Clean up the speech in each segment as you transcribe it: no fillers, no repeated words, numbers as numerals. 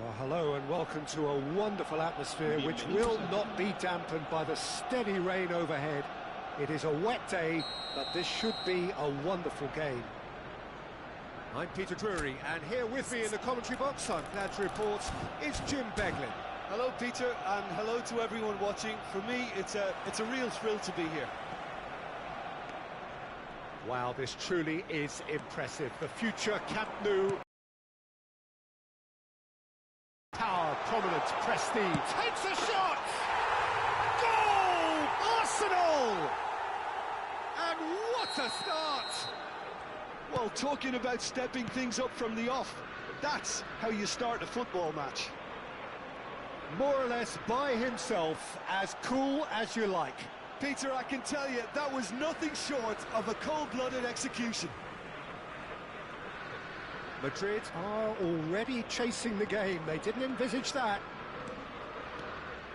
Well, hello and welcome to a wonderful atmosphere which will not be dampened by the steady rain overhead. It is a wet day, but this should be a wonderful game. I'm Peter Drury, and here with me in the commentary box, I'm glad to report, is Jim Beglin. Hello, Peter, and hello to everyone watching. For me, it's a real thrill to be here. Wow, this truly is impressive. The future Camp Nou. Power, prominence, prestige. Takes a shot! Goal! Arsenal! And what a start! Well, talking about stepping things up from the off, that's how you start a football match. More or less by himself, as cool as you like. Peter, I can tell you, that was nothing short of a cold-blooded execution. Madrid are already chasing the game. They didn't envisage that.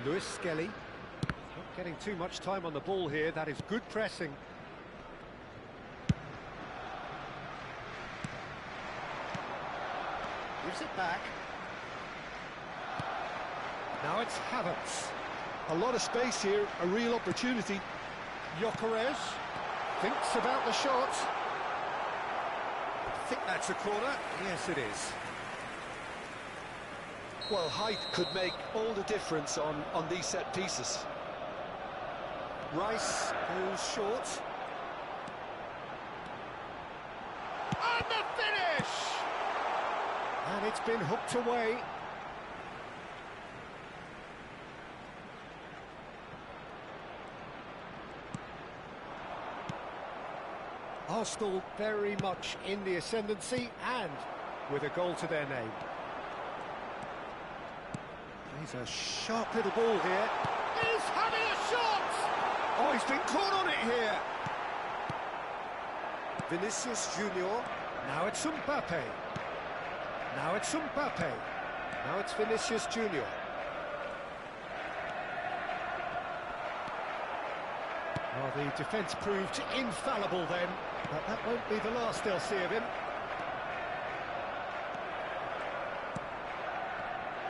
Luis Skelly, not getting too much time on the ball here. That is good pressing. Gives it back. Now it's Havertz. A lot of space here, a real opportunity. Gyökeres thinks about the shot. I think that's a corner. Yes, it is. Well, height could make all the difference on these set pieces. Rice goes short. And the finish! And it's been hooked away. Arsenal very much in the ascendancy and with a goal to their name. He's a sharp little ball here. He's having a shot! Oh, he's been caught on it here. Vinicius Junior. Now it's Mbappe. Now it's Mbappe. Now it's Vinicius Junior. Well, the defence proved infallible then, but that won't be the last they'll see of him.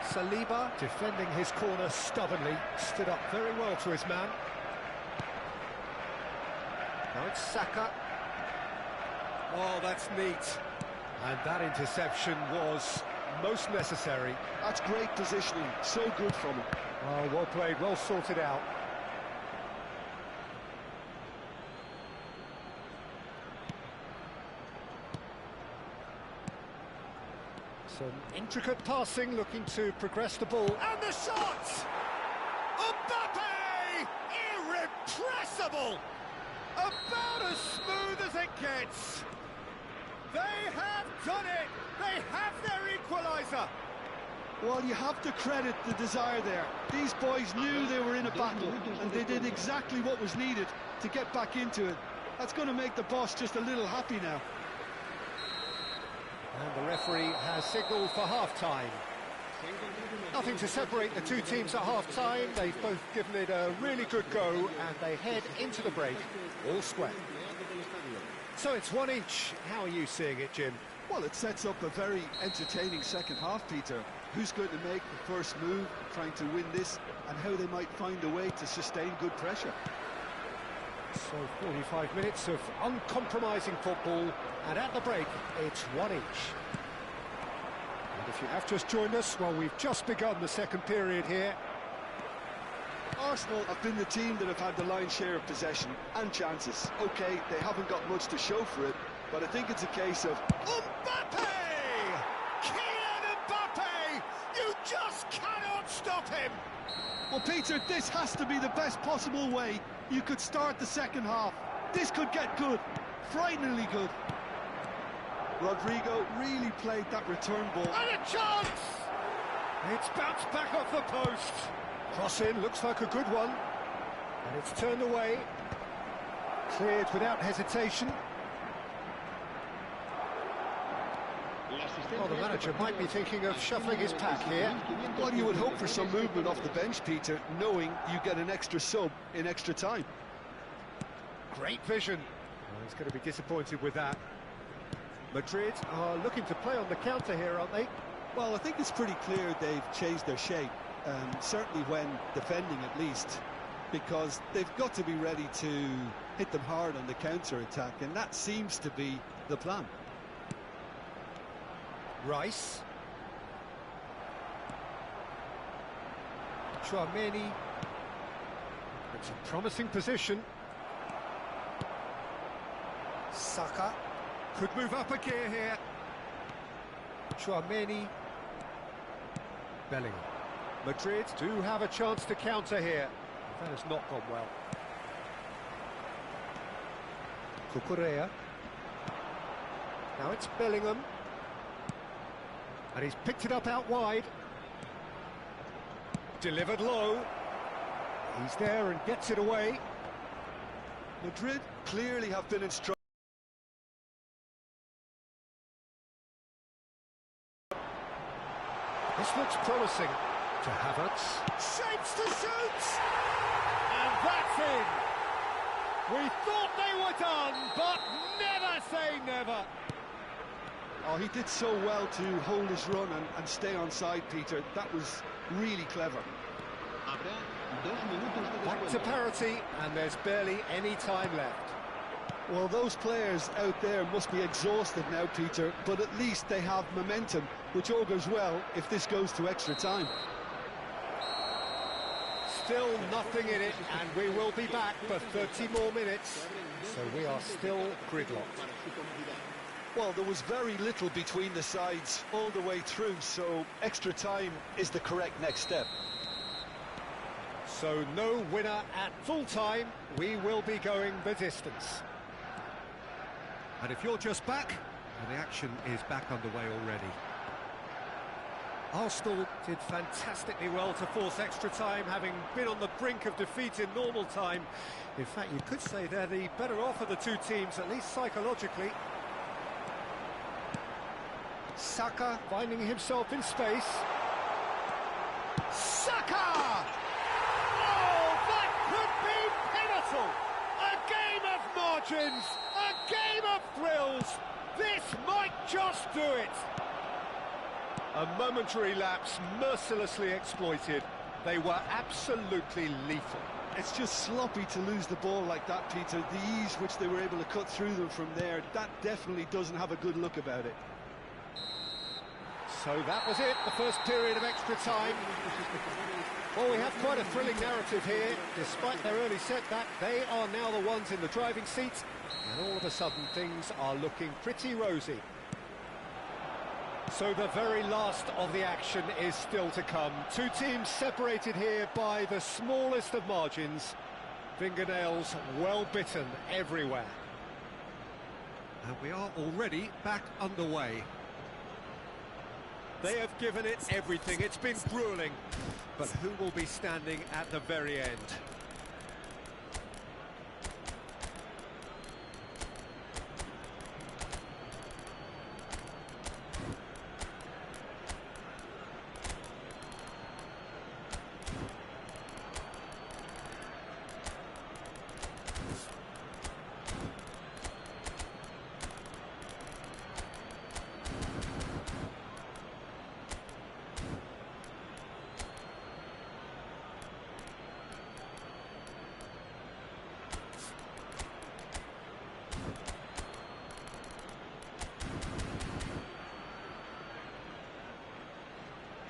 Saliba, defending his corner stubbornly, stood up very well to his man. Now it's Saka. Oh, that's neat. And that interception was most necessary. That's great positioning, so good from him. Oh, well played, well sorted out. Some intricate passing, looking to progress the ball. And the shot! Mbappe! Irrepressible! About as smooth as it gets. They have done it! They have their equaliser! Well, you have to credit the desire there. These boys knew they were in a battle, and they did exactly what was needed to get back into it. That's going to make the boss just a little happy now. And the referee has signalled for half-time. Nothing to separate the two teams at half-time. They've both given it a really good go, and they head into the break all square. So it's one each. How are you seeing it, Jim? Well, it sets up a very entertaining second half, Peter. Who's going to make the first move, trying to win this, and how they might find a way to sustain good pressure. So 45 minutes of uncompromising football, and at the break, it's one each. And if you have just joined us, well, we've just begun the second period here. Arsenal have been the team that have had the lion's share of possession and chances. OK, they haven't got much to show for it, but I think it's a case of... Mbappe! Kylian Mbappe! You just cannot stop him! Well, Peter, this has to be the best possible way you could start the second half. This could get good, frighteningly good. Rodrigo really played that return ball. And a chance! It's bounced back off the post. Cross in, looks like a good one. And it's turned away. Cleared without hesitation. Well, the manager might be thinking of shuffling his pack here. Well, you would hope for some movement off the bench, Peter, knowing you get an extra sub in extra time. Great vision. Well, he's going to be disappointed with that. Madrid are looking to play on the counter here, aren't they? Well, I think it's pretty clear they've changed their shape, certainly when defending at least, because they've got to be ready to hit them hard on the counter-attack, and that seems to be the plan. Rice. Chouameni. It's a promising position. Saka could move up a gear here. Chouameni. Bellingham. Madrid do have a chance to counter here. That has not gone well. Cucurella. Now it's Bellingham. And he's picked it up out wide. Delivered low. He's there and gets it away. Madrid clearly have been in struggle. This looks promising. To Havertz. Shapes to shoot! And that's in! We thought they were done, but never say never! Oh, he did so well to hold his run and stay on side, Peter. That was really clever. Back to parity, and there's barely any time left. Well, those players out there must be exhausted now, Peter, but at least they have momentum, which augurs well if this goes to extra time. Still nothing in it, and we will be back for 30 more minutes. So we are still gridlocked. Well, there was very little between the sides all the way through, so extra time is the correct next step. So no winner at full time. We will be going the distance. And if you're just back, well, the action is back underway already. Arsenal did fantastically well to force extra time, having been on the brink of defeat in normal time. In fact, you could say they're the better off of the two teams, at least psychologically. Saka finding himself in space. Saka! Oh, that could be pivotal! A game of margins, a game of thrills. This might just do it. A momentary lapse mercilessly exploited. They were absolutely lethal. It's just sloppy to lose the ball like that, Peter. The ease which they were able to cut through them from there, that definitely doesn't have a good look about it. So that was it, the first period of extra time. Well, we have quite a thrilling narrative here. Despite their early setback, they are now the ones in the driving seat, and all of a sudden things are looking pretty rosy. So the very last of the action is still to come. Two teams separated here by the smallest of margins. Fingernails well bitten everywhere. And we are already back underway. They have given it everything. It's been gruelling. But who will be standing at the very end?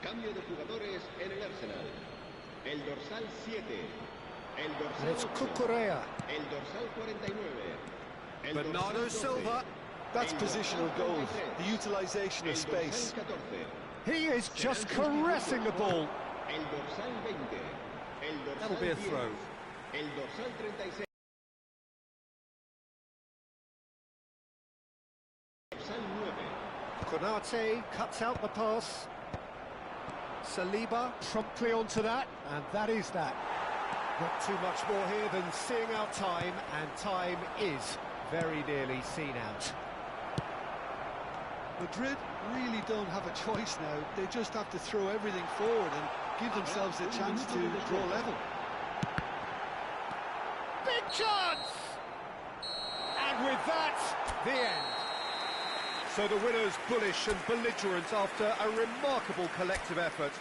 Cambio de jugadores en el Arsenal. El dorsal 7. El And dorsal it's 8. Cucurella. El dorsal 49. El Bernardo dorsal 12. Silva. That's El positional dorsal gold, 33. the utilisation of El space. dorsal 14. He is just Serán caressing the ball. El dorsal 20. El dorsal That'll be a 10. throw. El dorsal 36. El dorsal 9. Konate cuts out the pass. Saliba promptly onto that, and that is that. Not too much more here than seeing out time, and time is very nearly seen out. Madrid really don't have a choice now. They just have to throw everything forward and give themselves a chance to draw level. Big chance! And with that, the end. So the winners bullish and belligerent after a remarkable collective effort.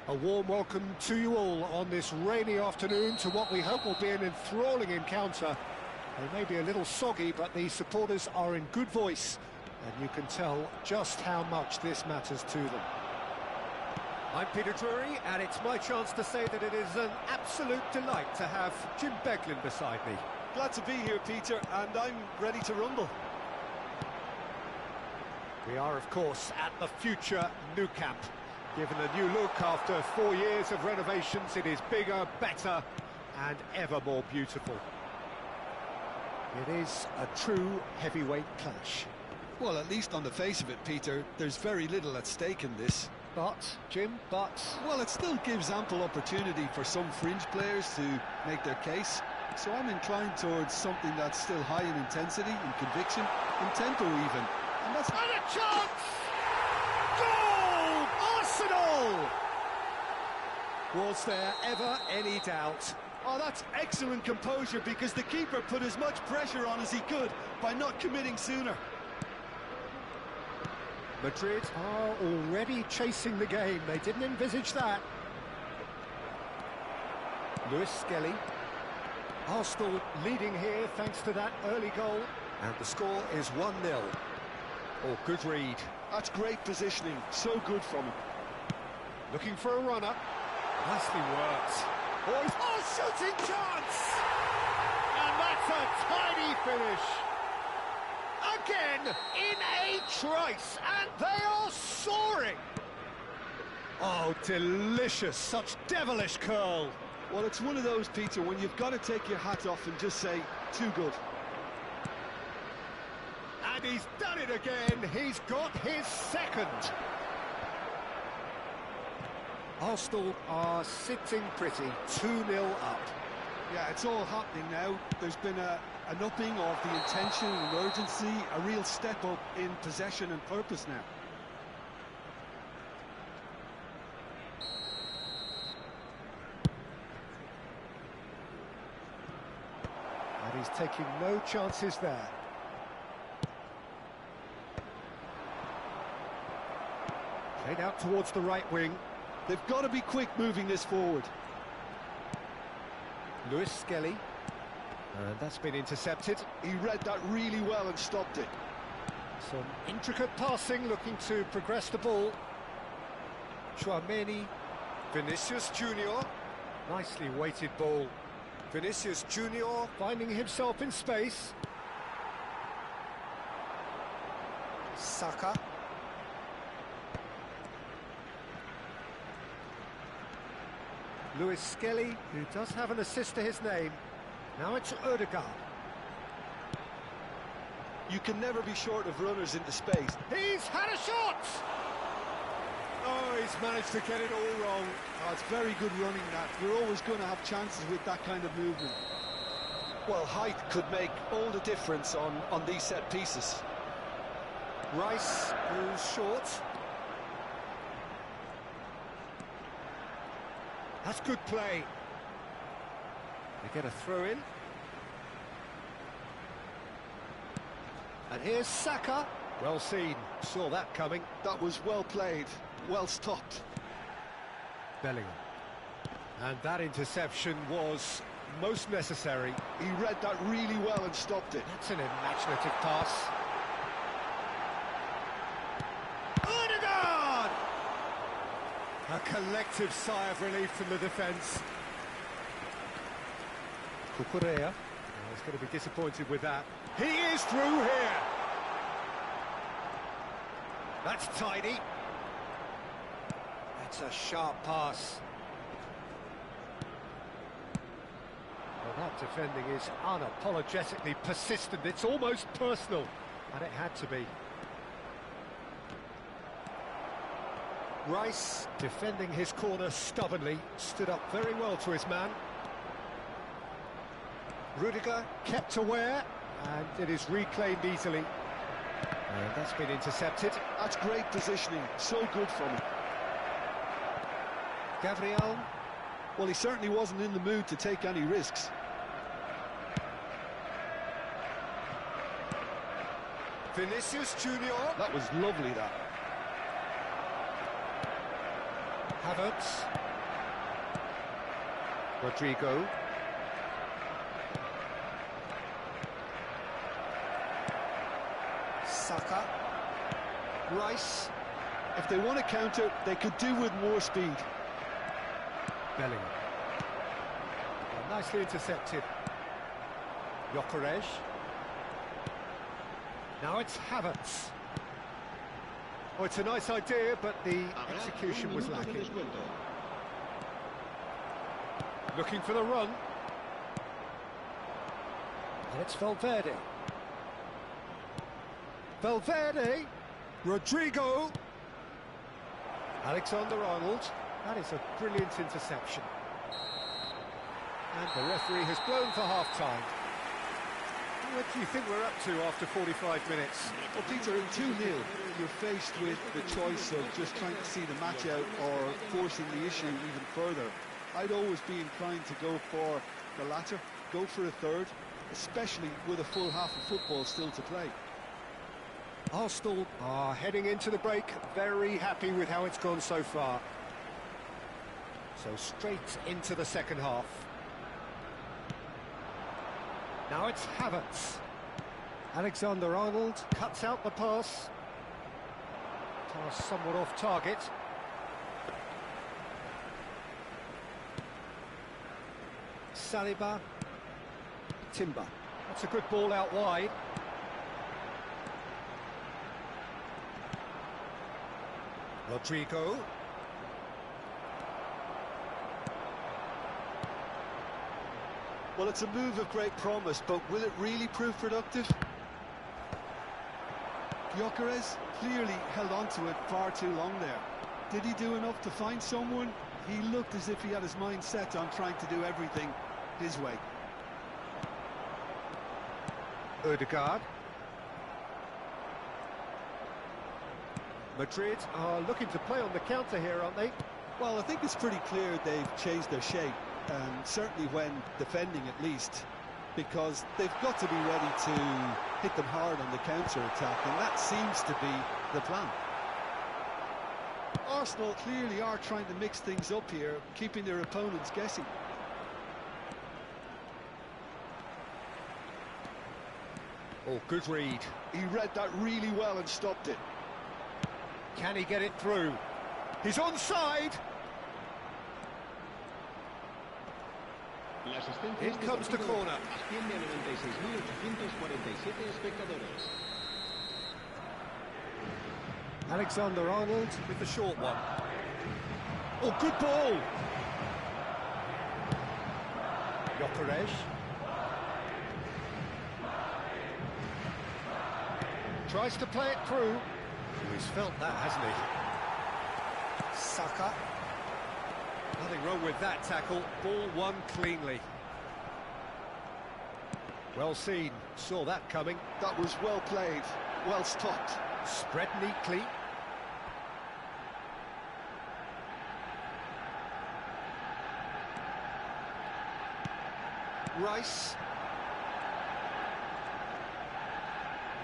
A warm welcome to you all on this rainy afternoon to what we hope will be an enthralling encounter. They may be a little soggy, but the supporters are in good voice, and you can tell just how much this matters to them. I'm Peter Drury, and it's my chance to say that it is an absolute delight to have Jim Beglin beside me. Glad to be here, Peter, and I'm ready to rumble. We are, of course, at the future Nou Camp. Given a new look after 4 years of renovations, it is bigger, better, and ever more beautiful. It is a true heavyweight clash. Well, at least on the face of it, Peter, there's very little at stake in this. But, Jim, Well, it still gives ample opportunity for some fringe players to make their case. So I'm inclined towards something that's still high in intensity, in conviction, in tempo even. And that's... And a chance! Goal! Arsenal! Was there ever any doubt? Oh, that's excellent composure, because the keeper put as much pressure on as he could by not committing sooner. Madrid are already chasing the game. They didn't envisage that. Lewis Skelly. Arsenal leading here thanks to that early goal. And the score is 1-0. Oh, good read. That's great positioning. So good from him. Looking for a runner. Nicely worked. Oh, shooting chance! And that's a tiny finish. Again, in a trice, and they are soaring. Oh, delicious, such devilish curl. Well, it's one of those, Peter, when you've got to take your hat off and just say, too good. And he's done it again. He's got his second. Arsenal are sitting pretty, 2-0 up. Yeah, it's all happening now. There's been an upping of the intention and urgency, a real step up in possession and purpose now. And he's taking no chances there. Played out towards the right wing. They've got to be quick moving this forward. Lewis Skelly. And that's been intercepted. He read that really well and stopped it. Some intricate passing, looking to progress the ball. Chouameni. Vinicius Junior. Nicely weighted ball. Vinicius Junior finding himself in space. Saka. Lewis Skelly, who does have an assist to his name. Now it's Odegaard. You can never be short of runners into space. He's had a shot! Oh, he's managed to get it all wrong. Oh, it's very good running, that. You're always going to have chances with that kind of movement. Well, height could make all the difference on these set pieces. Rice, who's short. That's good play. They get a throw in. And here's Saka. Well seen, saw that coming. That was well played, well stopped. Bellingham. And that interception was most necessary. He read that really well and stopped it. That's an imaginative pass. Odegaard! A collective sigh of relief from the defence. Cucurella. He's going to be disappointed with that. He is through here. That's tidy. That's a sharp pass. Well, that defending is unapologetically persistent. It's almost personal, and it had to be. Rice, defending his corner stubbornly, stood up very well to his man. Rudiger kept aware, and it is reclaimed easily. And that's been intercepted. That's great positioning, so good from him. Gabriel. Well, he certainly wasn't in the mood to take any risks. Vinicius Junior. That was lovely, that. Havertz. Rodrigo. Saka. Rice. If they want to counter, they could do with more speed. Bellingham. Well, nicely intercepted. Gyökeres. Now it's Havertz. Oh, it's a nice idea, but the execution was lacking. Looking for the run. And it's Valverde. Valverde. Rodrigo. Alexander-Arnold. That is a brilliant interception. And the referee has blown for half-time. What do you think we're up to after 45 minutes? Well, Peter, in 2-0, you're faced with the choice of just trying to see the match out or forcing the issue even further. I'd always be inclined to go for the latter, go for a third, especially with a full half of football still to play. Arsenal are heading into the break, very happy with how it's gone so far. So straight into the second half. Now it's Havertz. Alexander-Arnold cuts out the pass. Pass somewhat off target. Saliba. Timber. That's a good ball out wide. Rodrigo. Well, it's a move of great promise, but will it really prove productive? Gyökeres clearly held on to it far too long there. Did he do enough to find someone? He looked as if he had his mind set on trying to do everything his way. Odegaard. Madrid are looking to play on the counter here, aren't they? Well, I think it's pretty clear they've changed their shape. Certainly when defending at least, because they've got to be ready to hit them hard on the counter-attack, and that seems to be the plan. Arsenal clearly are trying to mix things up here, keeping their opponents guessing. Oh, good read. He read that really well and stopped it. Can he get it through? He's onside! In comes the corner. Alexander-Arnold with the short one. Oh, good ball! Gyökeres. Tries to play it through. He's felt that, hasn't he? Saka. Nothing wrong with that tackle. Ball won cleanly. Well seen. Saw that coming. That was well played, well stopped. Spread neatly. Rice.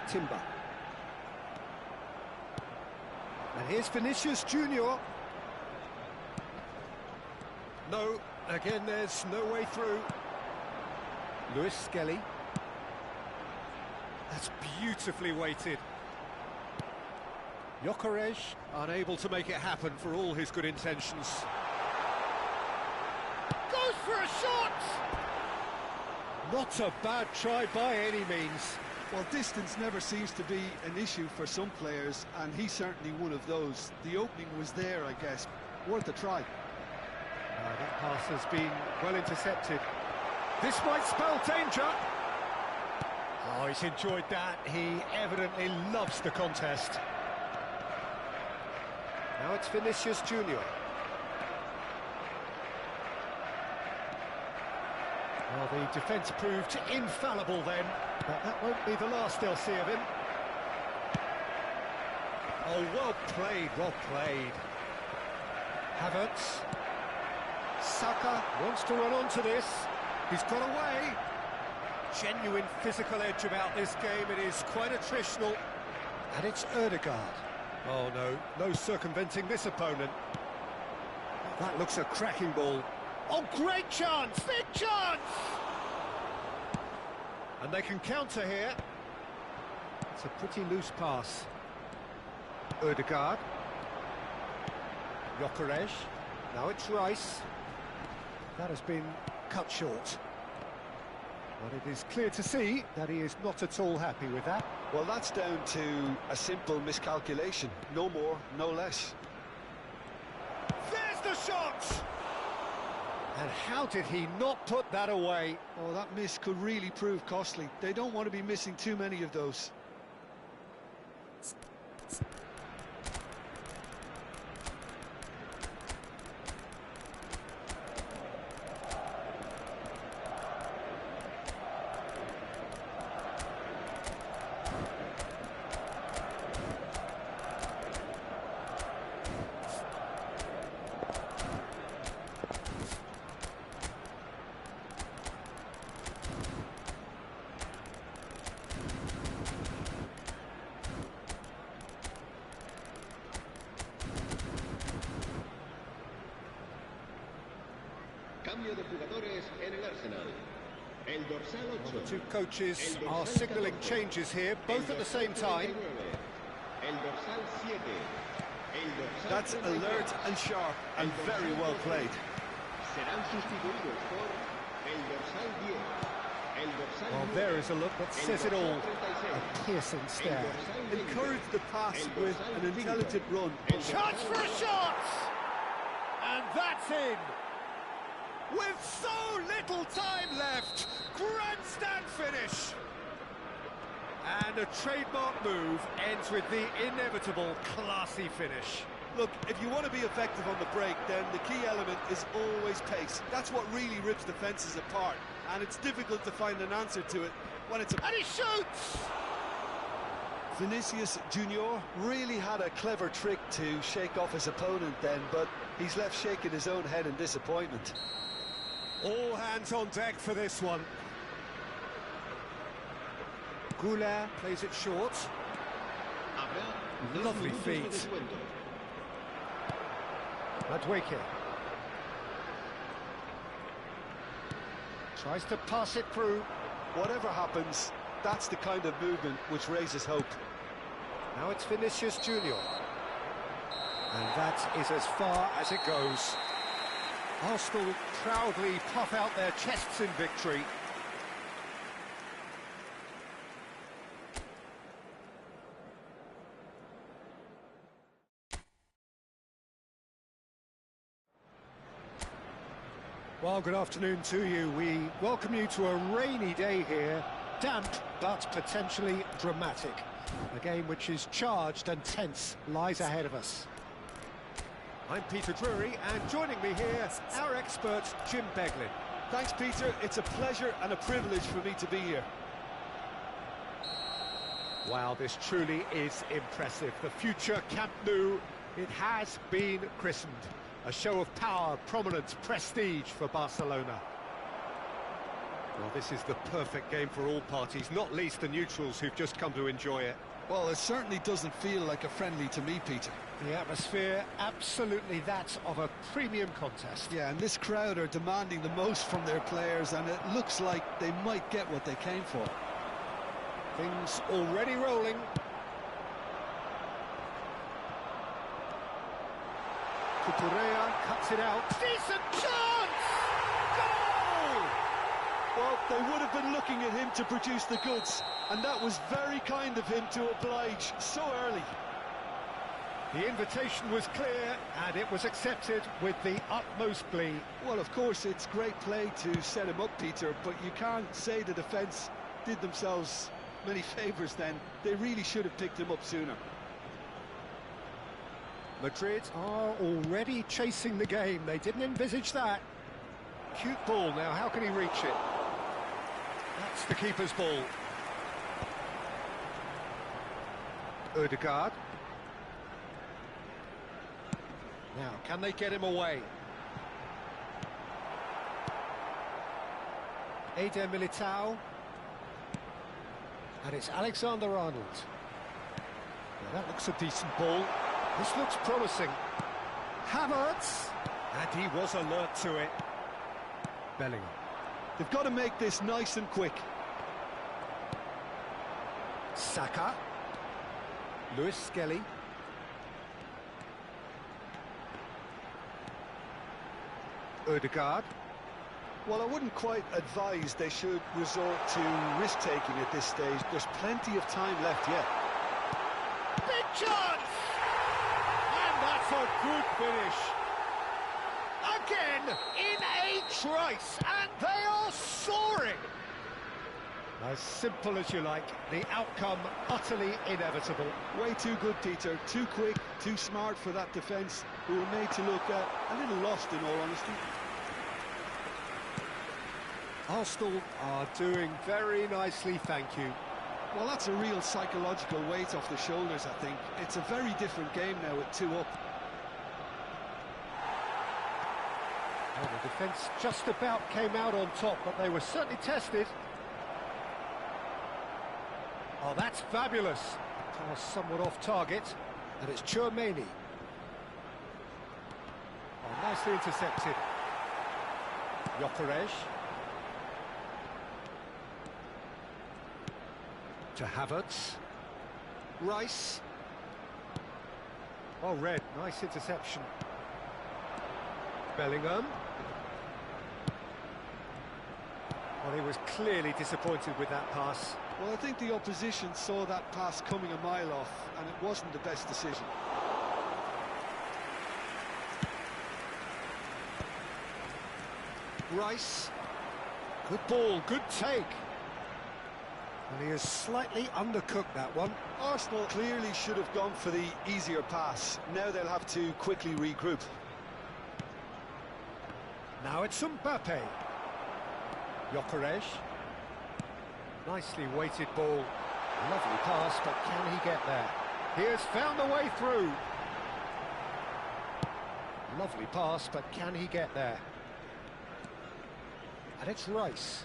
Timber. And here's Vinicius Junior. No, again there's no way through. Lewis Skelly. That's beautifully weighted. Gyökeres unable to make it happen for all his good intentions. Goes for a shot! Not a bad try by any means. Well, distance never seems to be an issue for some players, and he's certainly one of those. The opening was there, I guess. Worth a try. That pass has been well intercepted. This might spell danger. Oh, he's enjoyed that. He evidently loves the contest. Now it's Vinicius Junior. Well, the defence proved infallible then, but that won't be the last they'll see of him. Oh, well played, well played. Havertz. Saka wants to run onto this. He's got away. Genuine physical edge about this game. It is quite attritional. And it's Ødegaard. Oh, no circumventing this opponent. That looks a cracking ball. Oh, great chance! Big chance! And they can counter here. It's a pretty loose pass. Ødegaard. Gyökeres. Now it's Rice. That has been cut short. But it is clear to see that he is not at all happy with that. Well, that's down to a simple miscalculation. No more, no less. There's the shot! And how did he not put that away? Oh, that miss could really prove costly. They don't want to be missing too many of those. Cambio de jugadores en el Arsenal. El dorsal 8. The two coaches are signalling changes here, both at the same time. El dorsal 7. El dorsal That's alert and sharp and very well played. Serán sustituidos por el dorsal 10. El dorsal Well, 9. there is a look that says it all. A piercing stare. Encourage the pass with an intelligent run. Chance for a shot! And that's in! With so little time left, grandstand finish! And a trademark move ends with the inevitable classy finish. Look, if you want to be effective on the break, then the key element is always pace. That's what really rips defences apart, and it's difficult to find an answer to it when it's... And he shoots! Vinicius Junior really had a clever trick to shake off his opponent then, but he's left shaking his own head in disappointment. All hands on deck for this one. Goulart plays it short. Lovely feet. Madueke. Tries to pass it through. Whatever happens, that's the kind of movement which raises hope. Now it's Vinicius Junior. And that is as far as it goes. Arsenal proudly puff out their chests in victory. Well, good afternoon to you. We welcome you to a rainy day here. Damp, but potentially dramatic. A game which is charged and tense lies ahead of us. I'm Peter Drury, and joining me here, our expert, Jim Beglin. Thanks, Peter. It's a pleasure and a privilege for me to be here. Wow, this truly is impressive. The future Camp Nou, it has been christened. A show of power, prominence, prestige for Barcelona. Well, this is the perfect game for all parties, not least the neutrals who've just come to enjoy it. Well, it certainly doesn't feel like a friendly to me, Peter. The atmosphere, absolutely that of a premium contest. Yeah, and this crowd are demanding the most from their players, and it looks like they might get what they came for. Things already rolling. Cucurella cuts it out. Decent chance! Goal! Well, they would have been looking at him to produce the goods, and that was very kind of him to oblige so early. The invitation was clear, and it was accepted with the utmost glee. Well, of course, it's great play to set him up, Peter, but you can't say the defence did themselves many favours then. They really should have picked him up sooner. Madrid are already chasing the game. They didn't envisage that. Cute ball now, how can he reach it? That's the keeper's ball. Ødegaard. Now, can they get him away? Eder Militao. And it's Alexander-Arnold. Now, that looks a decent ball. This looks promising. Havertz. And he was alert to it. Bellingham. They've got to make this nice and quick. Saka. Lewis Skelly. Ødegaard. Well, I wouldn't quite advise they should resort to risk-taking at this stage. There's plenty of time left yet. Big chance! And that's a good finish. Again, in a trice, and they are soaring. As simple as you like, the outcome utterly inevitable. Way too good, Peter. Too quick, too smart for that defence, who were made to look a little lost, in all honesty. Arsenal are doing very nicely, thank you. Well, that's a real psychological weight off the shoulders, I think. It's a very different game now with 2 up. Well, the defence just about came out on top, but they were certainly tested. Oh, that's fabulous. Pass somewhat off target, and it's Tchouaméni. Oh, nicely intercepted. Gyökeres. To Havertz. Rice. Oh, Red, nice interception. Bellingham. Well, he was clearly disappointed with that pass. Well, I think the opposition saw that pass coming a mile off, and it wasn't the best decision. Rice. Good ball, good take. And he has slightly undercooked that one. Arsenal clearly should have gone for the easier pass. Now they'll have to quickly regroup. Now it's Mbappe. Gyökeres. Nicely weighted ball. Lovely pass, but can he get there? He has found a way through. Lovely pass, but can he get there? And it's Rice.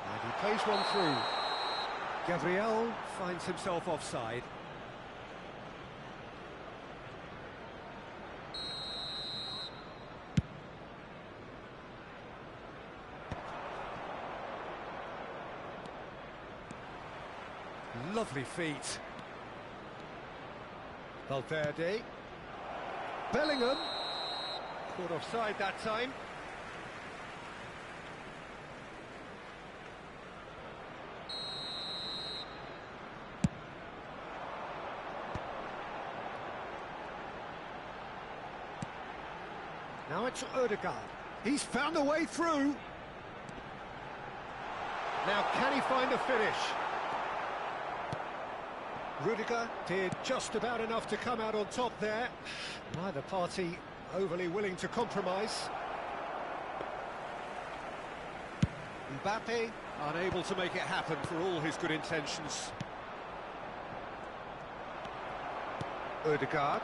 And he plays one through. Gabriel finds himself offside. Lovely feet. Valverde. Bellingham. Caught offside that time. Now it's Ødegaard. He's found a way through. Now can he find a finish? Rudiger did just about enough to come out on top there. Neither party overly willing to compromise. Mbappe unable to make it happen for all his good intentions. Odegaard.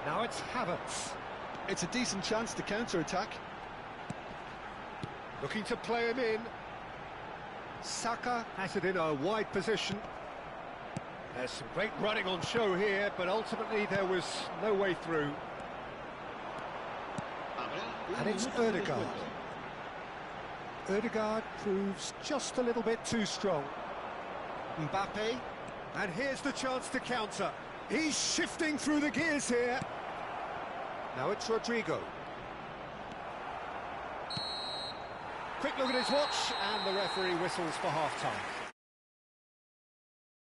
Now it's Havertz. It's a decent chance to counter-attack. Looking to play him in. Saka has it in a wide position. There's some great running on show here, but ultimately there was no way through. And it's Odegaard. Odegaard proves just a little bit too strong. Mbappe, and here's the chance to counter. He's shifting through the gears here. Now it's Rodrigo. Quick look at his watch, and the referee whistles for half-time.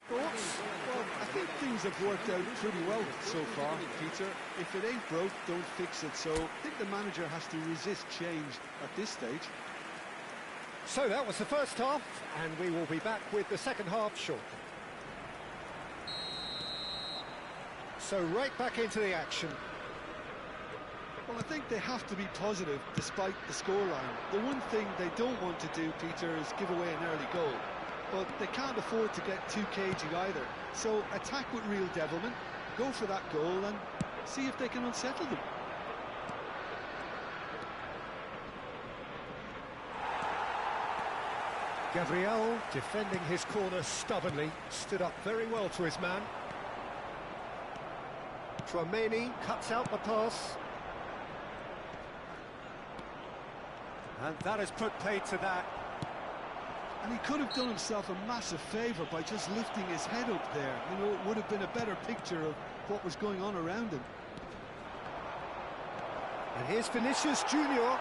Thoughts? Well, I think things have worked out pretty well so far, Peter. If it ain't broke, don't fix it. So I think the manager has to resist change at this stage. So that was the first half, and we will be back with the second half shortly. So right back into the action. Well, I think they have to be positive despite the scoreline. The one thing they don't want to do, Peter, is give away an early goal. But they can't afford to get too cagey either. So attack with real devilment, go for that goal and see if they can unsettle them. Gabriel, defending his corner stubbornly, stood up very well to his man. Tchouaméni cuts out the pass. And that has put paid to that. And he could have done himself a massive favour by just lifting his head up there. You know, it would have been a better picture of what was going on around him. And here's Vinicius Junior.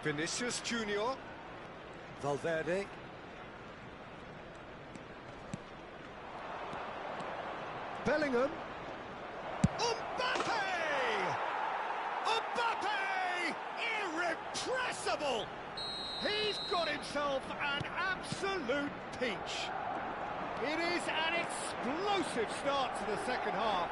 Vinicius Junior. Valverde. Bellingham. Mbappe! Mbappe! Irrepressible! He's got himself an absolute peach. It is an explosive start to the second half.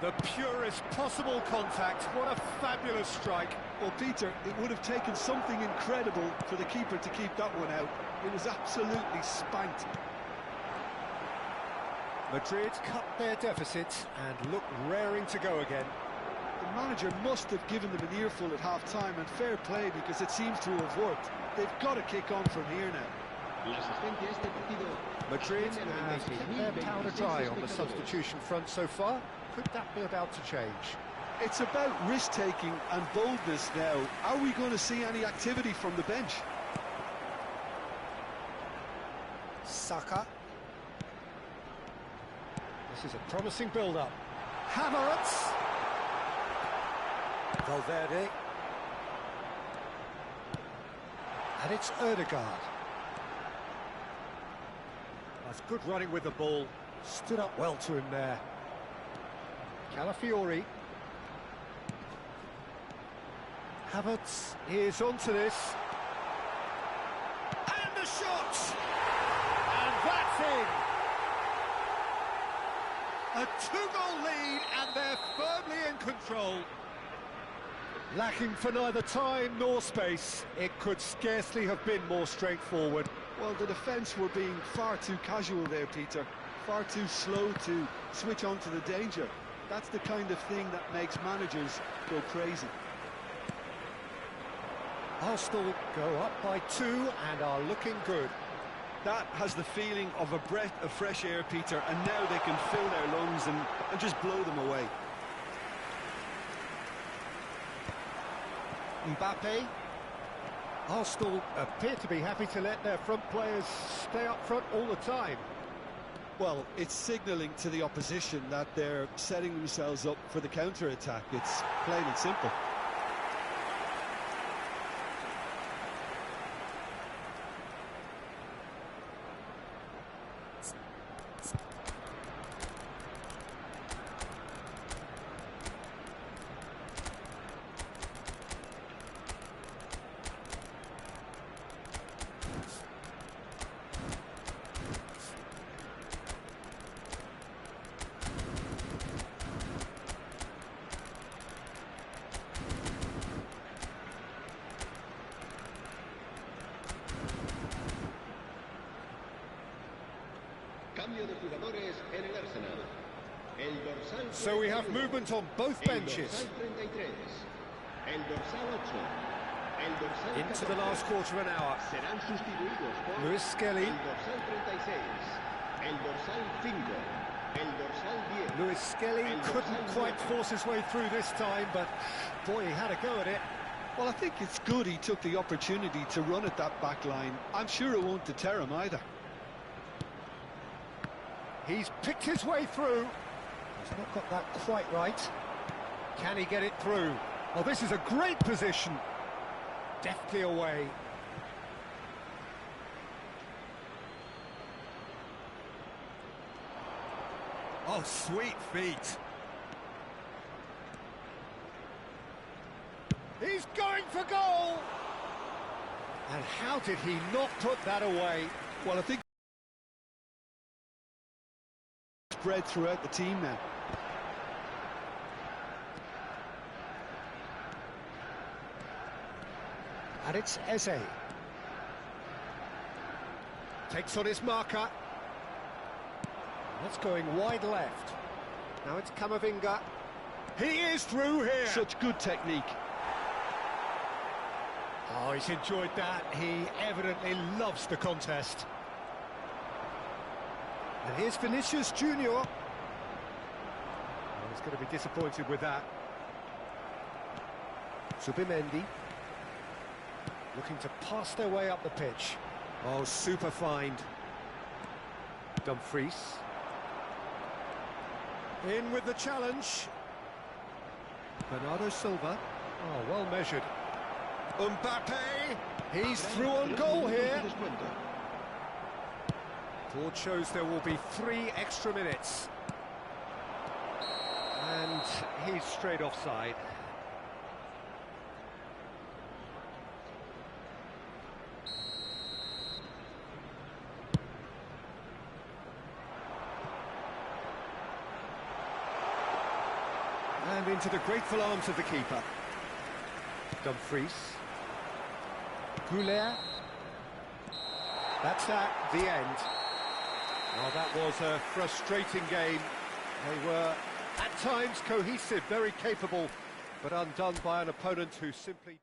The purest possible contact. What a fabulous strike. Well, Peter, it would have taken something incredible for the keeper to keep that one out. It was absolutely spanked. Madrid cut their deficit and look raring to go again. The manager must have given them an earful at half-time, and fair play because it seems to have worked. They've got to kick on from here now. Madrid have kept their powder dry on the substitution front so far. Could that be about to change? It's about risk-taking and boldness now. Are we going to see any activity from the bench? Saka. This is a promising build-up. Havertz. Valverde. And it's Odegaard. That's good running with the ball. Stood up well to him there. Calafiori. Havertz is onto this. And the shot! And that's in! A two-goal lead, and they're firmly in control. Lacking for neither time nor space, it could scarcely have been more straightforward. Well, the defence were being far too casual there, Peter. Far too slow to switch on to the danger. That's the kind of thing that makes managers go crazy. Arsenal go up by 2 and are looking good. That has the feeling of a breath of fresh air, Peter, and now they can fill their lungs and just blow them away. Mbappe. Arsenal appear to be happy to let their front players stay up front all the time. Well, it's signalling to the opposition that they're setting themselves up for the counter-attack. It's plain and simple. So we have movement on both benches. El dorsal 8. El dorsal Into the last quarter of an hour. serán sustituidos por Lewis Skelly. el dorsal 36, el dorsal 5, el dorsal 10. Lewis Skelly couldn't quite force his way through this time, but boy, he had a go at it. Well, I think it's good he took the opportunity to run at that back line. I'm sure it won't deter him either. He's picked his way through. He's not got that quite right. Can he get it through? Oh, this is a great position. Deftly away. Oh, sweet feet. He's going for goal! And how did he not put that away? Well, I think it's spread throughout the team now. And it's Eze. Takes on his marker. That's going wide left. Now it's Camavinga. He is through here. Such good technique. Oh, he's enjoyed that. He evidently loves the contest. And here's Vinicius Junior. Oh, he's going to be disappointed with that. Zubimendi. Looking to pass their way up the pitch. Oh, super find. Dumfries. In with the challenge. Bernardo Silva. Oh, well measured. Mbappe. He's through on goal here. Board shows there will be 3 extra minutes. And he's straight offside. And into the grateful arms of the keeper. Dumfries. Goulet. That's that, the end. Well, that was a frustrating game. They were, at times, cohesive, very capable, but undone by an opponent who simply...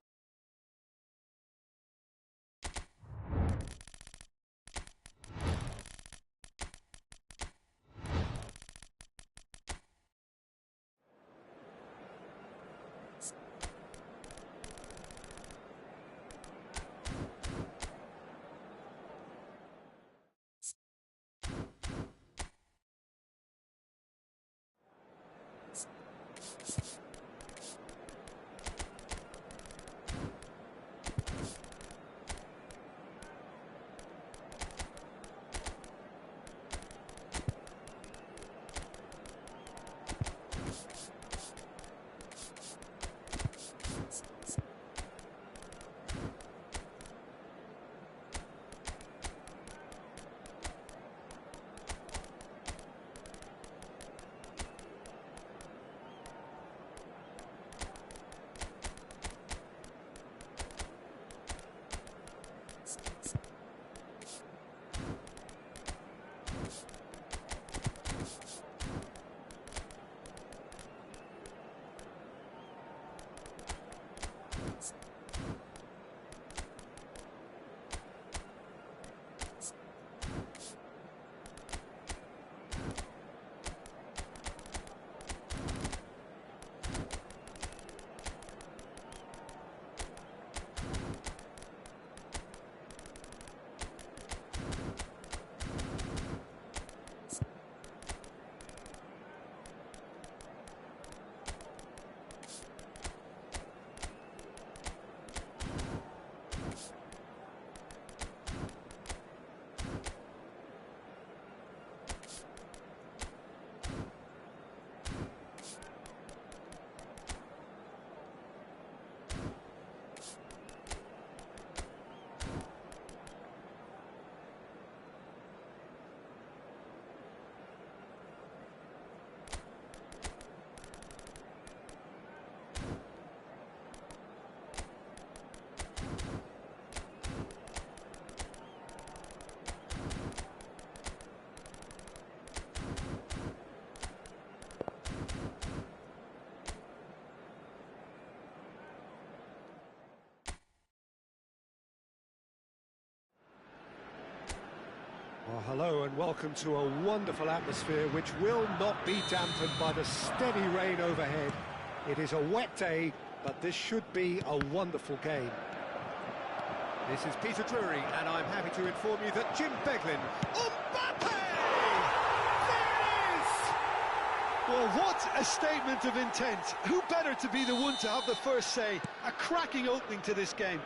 Oh, hello and welcome to a wonderful atmosphere which will not be dampened by the steady rain overhead. It is a wet day, but this should be a wonderful game. This is Peter Drury, and I'm happy to inform you that Jim Beglin... Mbappe! There it is! Well, what a statement of intent. Who better to be the one to have the first say? A cracking opening to this game.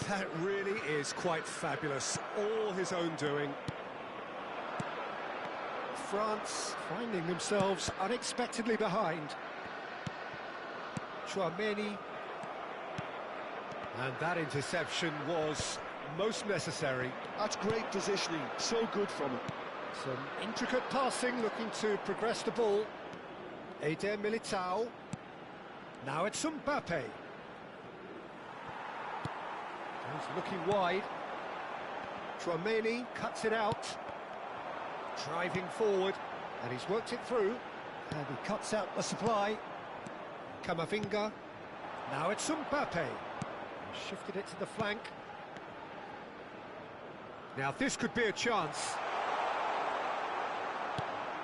That really is quite fabulous, all his own doing. France finding themselves unexpectedly behind. Chouameni. And that interception was most necessary. That's great positioning, so good from him. Some intricate passing, looking to progress the ball. Eder Militao. Now it's Mbappe. He's looking wide. Chouameni cuts it out. Driving forward, and he's worked it through. And he cuts out the supply. Camavinga. Now it's Mbappe. Shifted it to the flank. Now this could be a chance.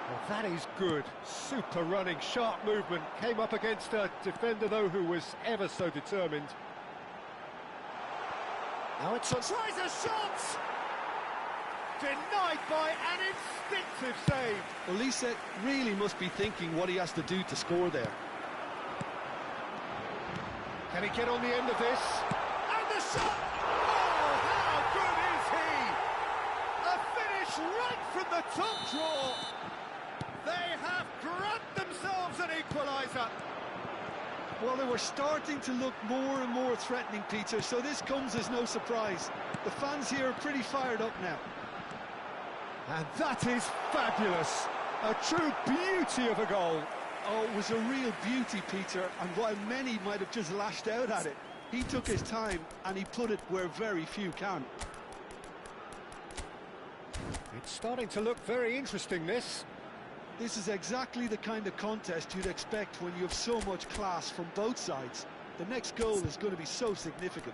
Well, that is good. Super running, sharp movement. Came up against a defender, though, who was ever so determined. Now it's on. Tries a shot! Denied by an instinctive save. Well, Lisa really must be thinking what he has to do to score there. Can he get on the end of this? And the shot! Oh, how good is he? A finish right from the top draw. They have grabbed themselves an equaliser. Well, they were starting to look more and more threatening, Peter, so this comes as no surprise. The fans here are pretty fired up now. And that is fabulous. A true beauty of a goal. Oh, it was a real beauty, Peter, and while many might have just lashed out at it, he took his time and he put it where very few can. It's starting to look very interesting, this. This is exactly the kind of contest you'd expect when you have so much class from both sides. The next goal is going to be so significant.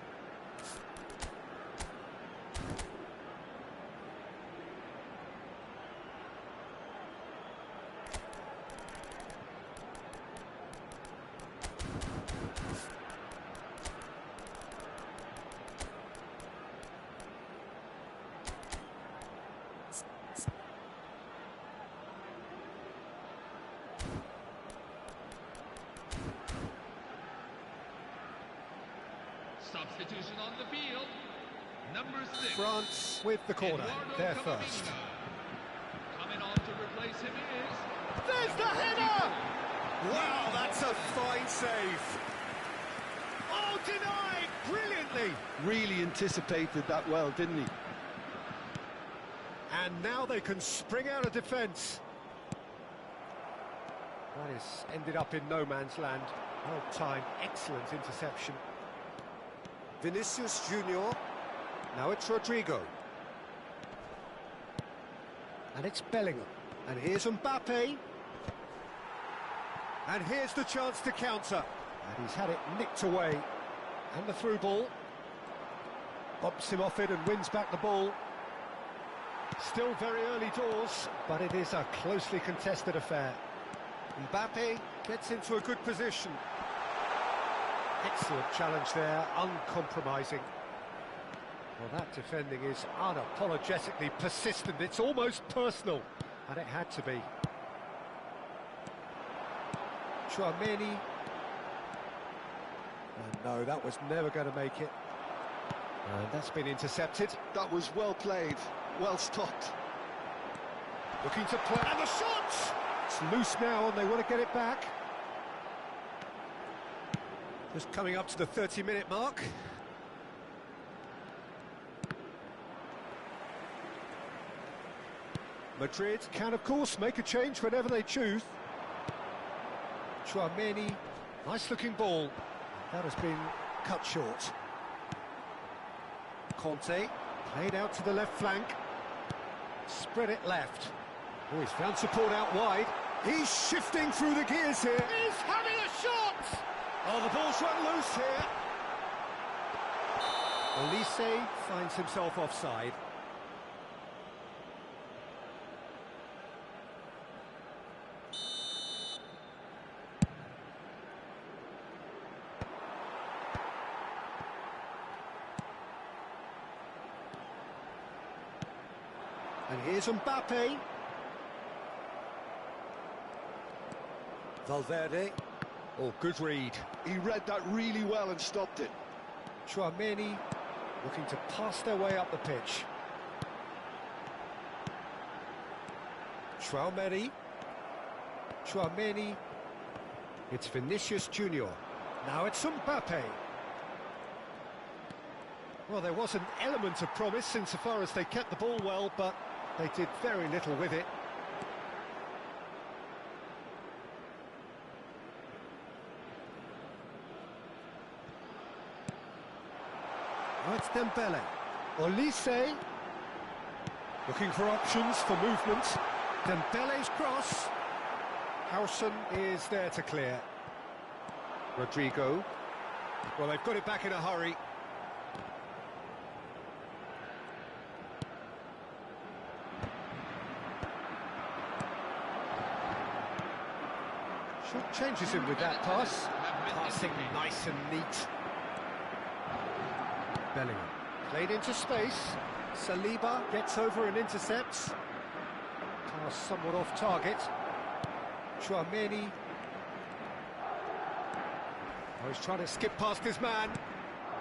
Substitution on the field. Number 6. France with the corner, they're first. Coming on to replace him is... There's the header! Wow, that's a fine save. Oh, denied brilliantly. Really anticipated that well, didn't he? And now they can spring out of defence. That has ended up in no man's land. Well timed, excellent interception. Vinicius Junior. Now it's Rodrigo. And it's Bellingham. And here's Mbappe. And here's the chance to counter. And he's had it nicked away. And the through ball. Bumps him off it and wins back the ball. Still very early doors, but it is a closely contested affair. Mbappe gets into a good position. Excellent challenge there, uncompromising. Well, that defending is unapologetically persistent. It's almost personal, and it had to be. Chouameni. And no, that was never going to make it. And that's been intercepted. That was well played, well stopped. Looking to play, and the shot! It's loose now, and they want to get it back. Just coming up to the 30-minute mark. Madrid can, of course, make a change whenever they choose. Chouameni, nice-looking ball. That has been cut short. Conte, played out to the left flank. Spread it left. Oh, he's found support out wide. He's shifting through the gears here. He's having a shot! Oh, the ball's run loose here. Olise finds himself offside. And here's Mbappe. Valverde. Oh, good read. He read that really well and stopped it. Tchouaméni looking to pass their way up the pitch. Tchouaméni. It's Vinicius Junior. Now it's Mbappe. Well, there was an element of promise insofar as they kept the ball well, but they did very little with it. Now it's Dembele. Olise. Looking for options for movement. Dembele's cross. Howson is there to clear. Rodrigo. Well, they've got it back in a hurry. Changes him with that pass. Passing nice and neat. Bellingham. Played into space. Saliba gets over and intercepts. Pass somewhat off target. Tchouaméni. Oh, he's trying to skip past his man.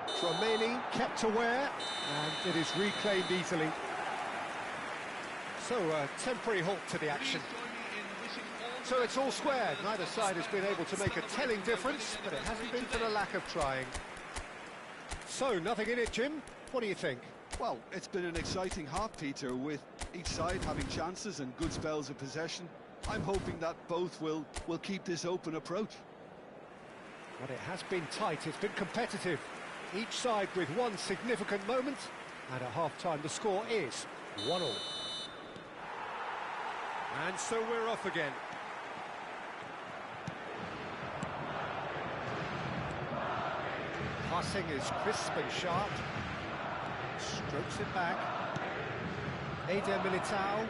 Tchouaméni kept aware, and it is reclaimed easily. So, a temporary halt to the action. So it's all square. Neither side has been able to make a telling difference, but it hasn't been for the lack of trying. So, nothing in it, Jim. What do you think? Well, it's been an exciting half, Peter, with each side having chances and good spells of possession. I'm hoping that both will keep this open approach. But it has been tight, it's been competitive. Each side with one significant moment, and at half-time the score is 1-1. And so we're off again. Passing is crisp and sharp. Strokes it back. Eder Militao.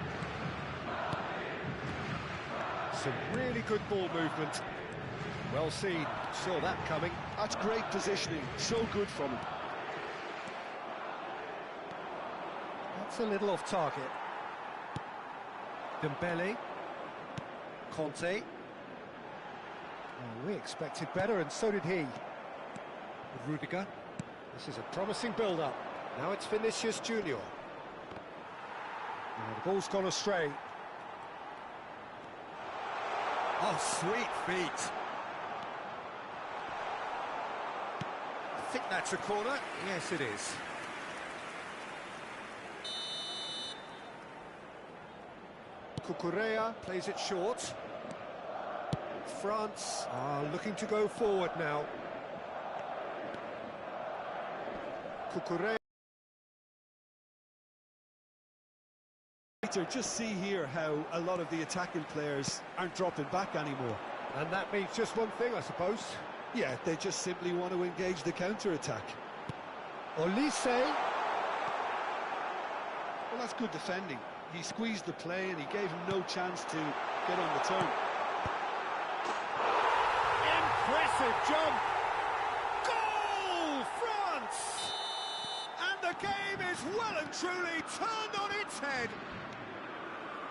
Some really good ball movement. Well seen, saw that coming. That's great positioning, so good from him. That's a little off target. Dembele. Conte. Well, we expected better, and so did he. Rudiger. This is a promising build-up. Now it's Vinicius Junior. The ball's gone astray. Oh, sweet feet. I think that's a corner. Yes, it is. Cucurella plays it short. France are looking to go forward now. Cucurella. Just see here how a lot of the attacking players aren't dropping back anymore. And that means just one thing, I suppose. Yeah, they just simply want to engage the counter-attack. Olise. Well, that's good defending. He squeezed the play and he gave him no chance to get on the turn. Impressive jump! Goal, France! And the game is well and truly turned on its head.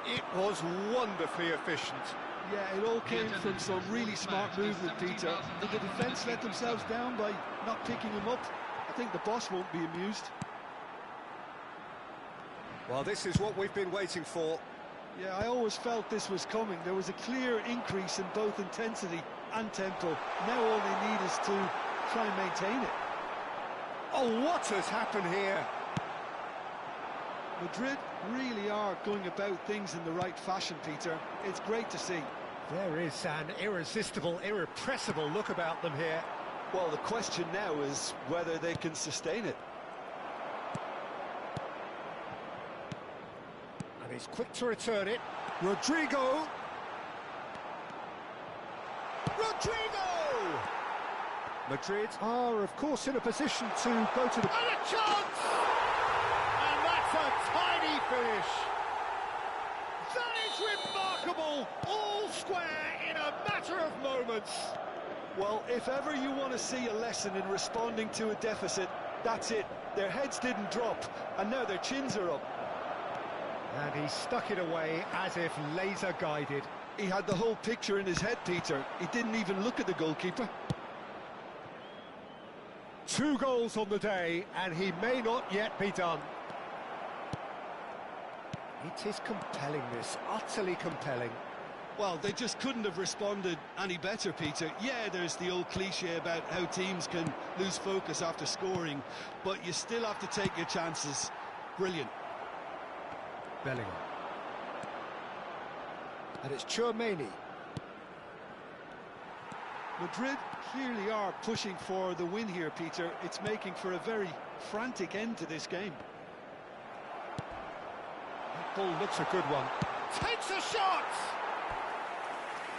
It was wonderfully efficient. Yeah, it all came from some really smart movement, Peter. Did the defence let themselves down by not picking him up? I think the boss won't be amused. Well, this is what we've been waiting for. Yeah, I always felt this was coming. There was a clear increase in both intensity and tempo. Now all they need is to try and maintain it. Oh, what has happened here? Madrid really are going about things in the right fashion, Peter. It's great to see. There is an irresistible, irrepressible look about them here. Well, the question now is whether they can sustain it. And he's quick to return it. Rodrigo! Madrid are, of course, in a position to go to the... And a chance! And that's a tiny finish. That is remarkable. All square in a matter of moments. Well, if ever you want to see a lesson in responding to a deficit, that's it. Their heads didn't drop, and now their chins are up. And he stuck it away as if laser guided. He had the whole picture in his head, Peter. He didn't even look at the goalkeeper. 2 goals on the day, and he may not yet be done. It is compelling, this, utterly compelling. Well, they just couldn't have responded any better, Peter. Yeah, there's the old cliche about how teams can lose focus after scoring, but you still have to take your chances. Brilliant. Bellingham. And it's Tchouaméni. Madrid clearly are pushing for the win here, Peter. It's making for a very frantic end to this game. That ball looks a good one. Takes a shot!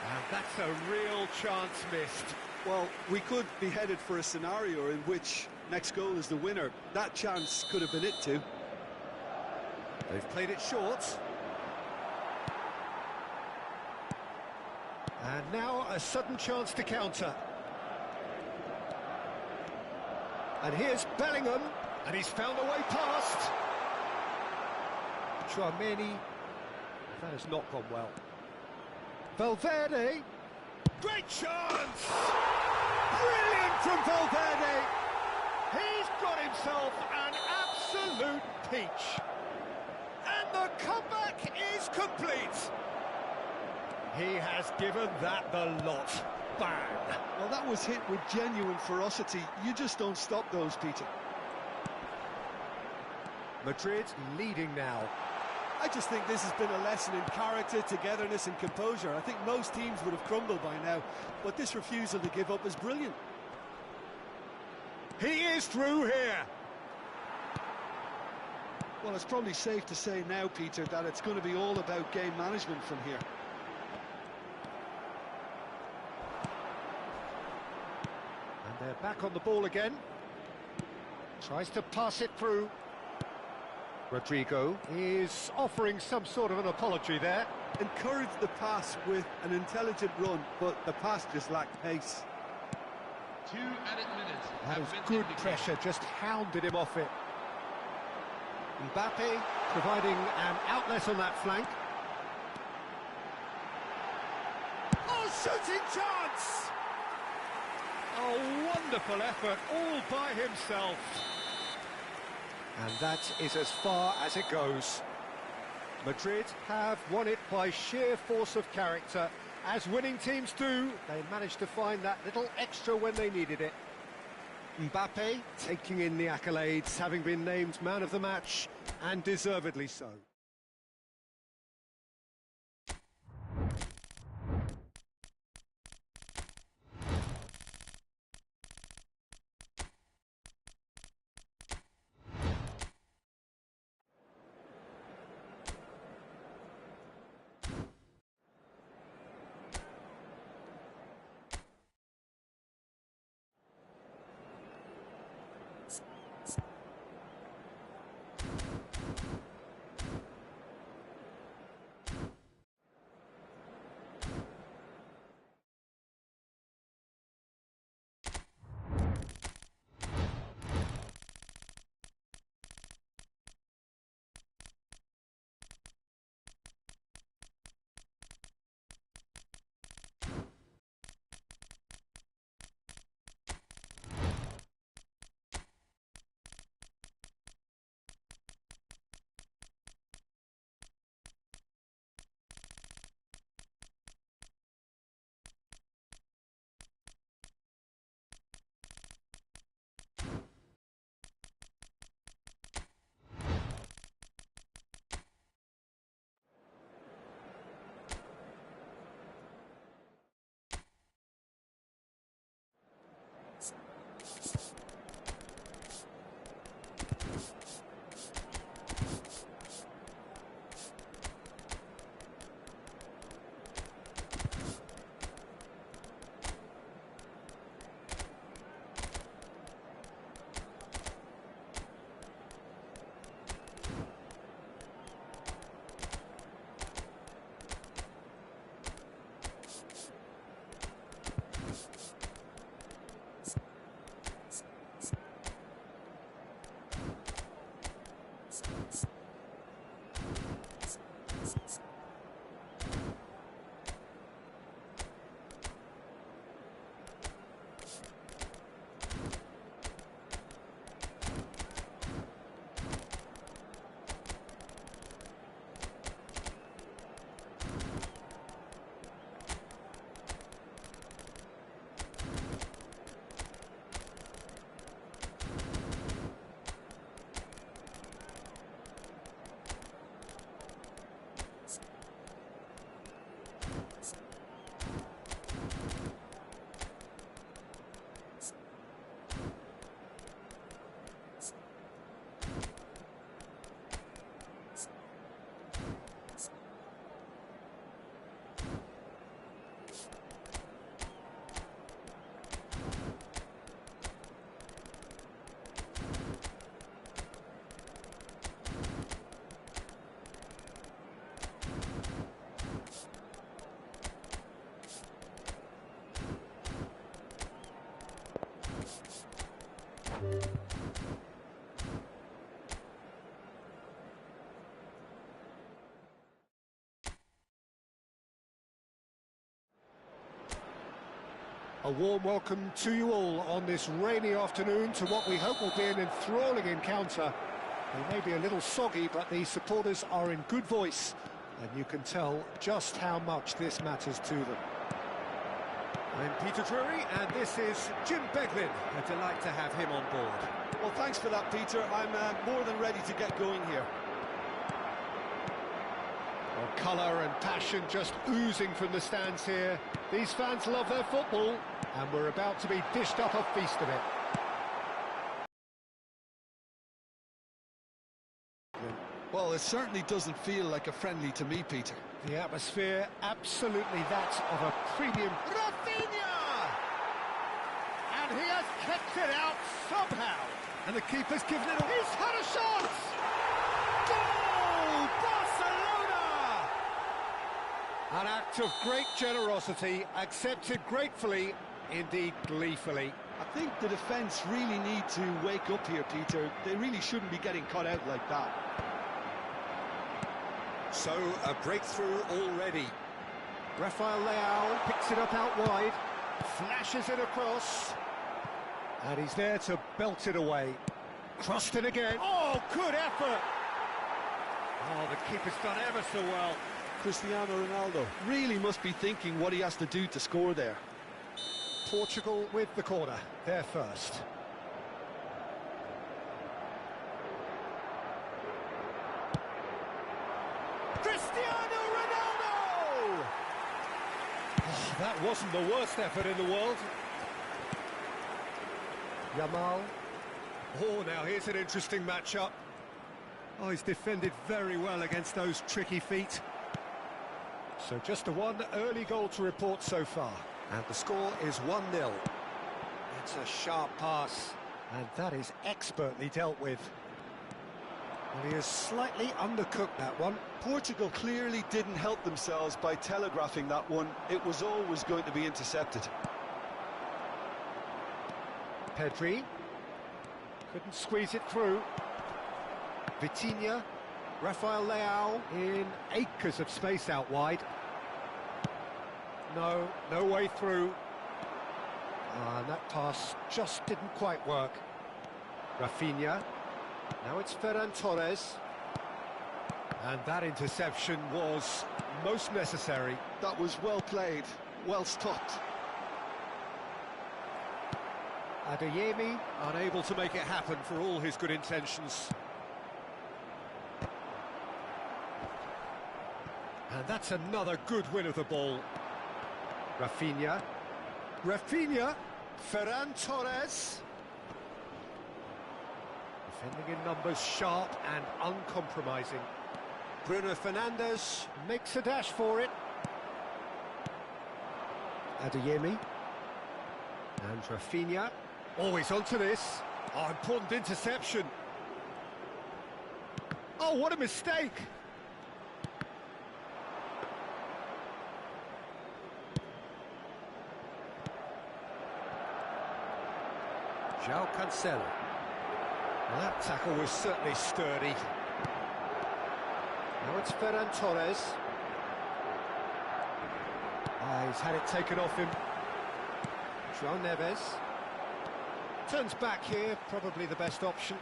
And that's a real chance missed. Well, we could be headed for a scenario in which next goal is the winner. That chance could have been it too. They've played it short. And now a sudden chance to counter. And here's Bellingham, and he's found a way past. Tchouaméni, that has not gone well. Valverde, great chance! Brilliant from Valverde! He's got himself an absolute peach. And the comeback is complete. He has given that the lot. Bang! Well, that was hit with genuine ferocity. You just don't stop those, Peter. Madrid leading now. I just think this has been a lesson in character, togetherness and composure. I think most teams would have crumbled by now, but this refusal to give up is brilliant. He is through here. Well, it's probably safe to say now, Peter, that it's going to be all about game management from here. And they're back on the ball again. Tries to pass it through. Rodrigo is offering some sort of an apology there. Encouraged the pass with an intelligent run, but the pass just lacked pace. 2 added minutes. That was good pressure, just hounded him off it. Mbappe providing an outlet on that flank. Oh, shooting chance! A wonderful effort, all by himself. And that is as far as it goes. Madrid have won it by sheer force of character. As winning teams do, they managed to find that little extra when they needed it. Mbappe taking in the accolades, having been named man of the match, and deservedly so. A warm welcome to you all on this rainy afternoon to what we hope will be an enthralling encounter. They may be a little soggy, but the supporters are in good voice, and you can tell just how much this matters to them. I'm Peter Drury, and this is Jim Beglin. A delight to have him on board. Well, thanks for that, Peter. I'm more than ready to get going here. Well, colour and passion just oozing from the stands here. These fans love their football, and we're about to be dished up a feast of it. Well, it certainly doesn't feel like a friendly to me, Peter. The atmosphere, absolutely that of a premium. Rafinha! And he has kept it out somehow. And the keeper's given it away. He's had a shot! Goal! Barcelona! An act of great generosity, accepted gratefully, indeed gleefully. I think the defence really need to wake up here, Peter. They really shouldn't be getting caught out like that. So, a breakthrough already. Rafael Leao picks it up out wide, flashes it across, and he's there to belt it away. Crossed it again. Oh, good effort! Oh, the keeper's done ever so well. Cristiano Ronaldo really must be thinking what he has to do to score there. Portugal with the corner, they're first. Cristiano Ronaldo! Oh, that wasn't the worst effort in the world. Yamal. Oh, now here's an interesting matchup. Oh, he's defended very well against those tricky feet. So just a one early goal to report so far. And the score is 1-0. It's a sharp pass, and that is expertly dealt with. And he has slightly undercooked that one. Portugal clearly didn't help themselves by telegraphing that one. It was always going to be intercepted. Pedri couldn't squeeze it through. Vitinha, Rafael Leao in acres of space out wide. No way through. And that pass just didn't quite work. Rafinha. Now it's Ferran Torres. And that interception was most necessary. That was well played, well stopped. Adeyemi. Unable to make it happen for all his good intentions. And that's another good win of the ball. Rafinha. Ferran Torres. Defending in numbers, sharp and uncompromising. Bruno Fernandes makes a dash for it. Adeyemi. And Rafinha. Always onto this. Oh, important interception. Oh, what a mistake! João Cancelo. Well, that tackle was certainly sturdy. Now it's Ferran Torres. He's had it taken off him. João Neves. Turns back here, probably the best option.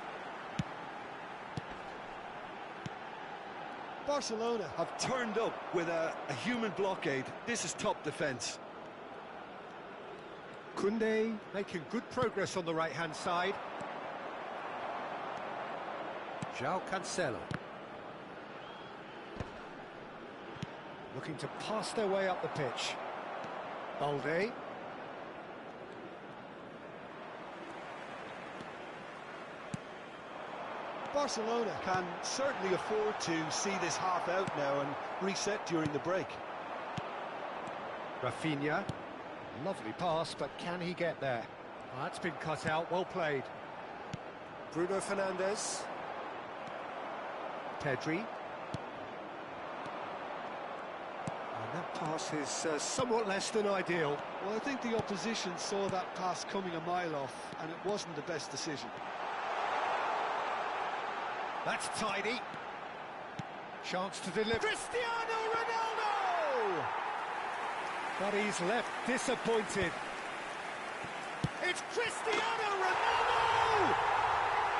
Barcelona have turned up with a human blockade. This is top defence. Koundé making good progress on the right-hand side. João Cancelo. Looking to pass their way up the pitch. Balde. Barcelona can certainly afford to see this half out now and reset during the break. Rafinha. Lovely pass, but can he get there? Oh, that's been cut out, well played. Bruno Fernandes. Pedri. And That pass is somewhat less than ideal. Well, I think the opposition saw that pass coming a mile off, and it wasn't the best decision. That's tidy. Chance to deliver. Cristiano Ronaldo! But he's left disappointed. It's Cristiano Ronaldo!